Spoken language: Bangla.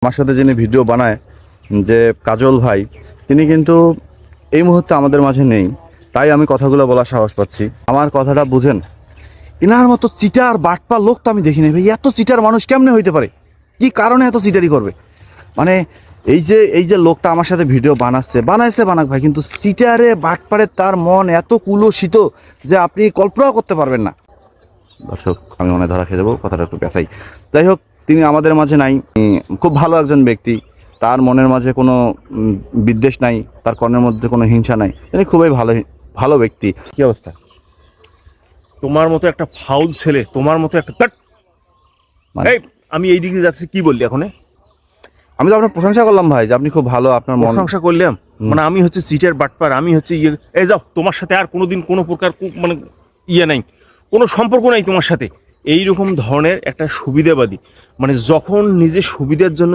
আমার সাথে যিনি ভিডিও বানায় যে কাজল ভাই, তিনি কিন্তু এই মুহূর্তে আমাদের মাঝে নেই, তাই আমি কথাগুলো বলার সাহস পাচ্ছি। আমার কথাটা বুঝেন, এনার মতো চিটার বাটপা লোক তো আমি দেখি নাই ভাই। এত চিটার মানুষ কেমনে হইতে পারে? কি কারণে এত চিটারি করবে? মানে এই যে লোকটা আমার সাথে ভিডিও বানাইছে বানাক ভাই, কিন্তু চিটারে বাটপারে তার মন এত কুলসিত যে আপনি কল্পনাও করতে পারবেন না। দর্শক, আমি মনে ধরা খেয়ে দেবো, কথাটা একটু পেঁচাই। যাই হোক, তিনি আমাদের মাঝে নাই। খুব ভালো একজন ব্যক্তি, তার মনের মাঝে কোনো বিদ্বেষ নাই, তার কর্ণের মধ্যে কোনো হিংসা নাই। তিনি খুবই ভালো ব্যক্তি। কি অবস্থা? তোমার মতো একটা ফাউল ছেলে, তোমার মতো একটা এই আমি এই দিকে যাচ্ছি, কি বললি এখন? আমি তো আপনার প্রশংসা করলাম ভাই, যে আপনি খুব ভালো, আপনার মন। প্রশংসা করলাম মানে আমি হচ্ছে চিটের বাটপার, আমি হচ্ছে এই যাও, তোমার সাথে আর কোনোদিন কোনো প্রকার মানে নাই, কোনো সম্পর্ক নাই তোমার সাথে। এইরকম ধরনের একটা সুবিধাবাদী, মানে যখন নিজের সুবিধার জন্য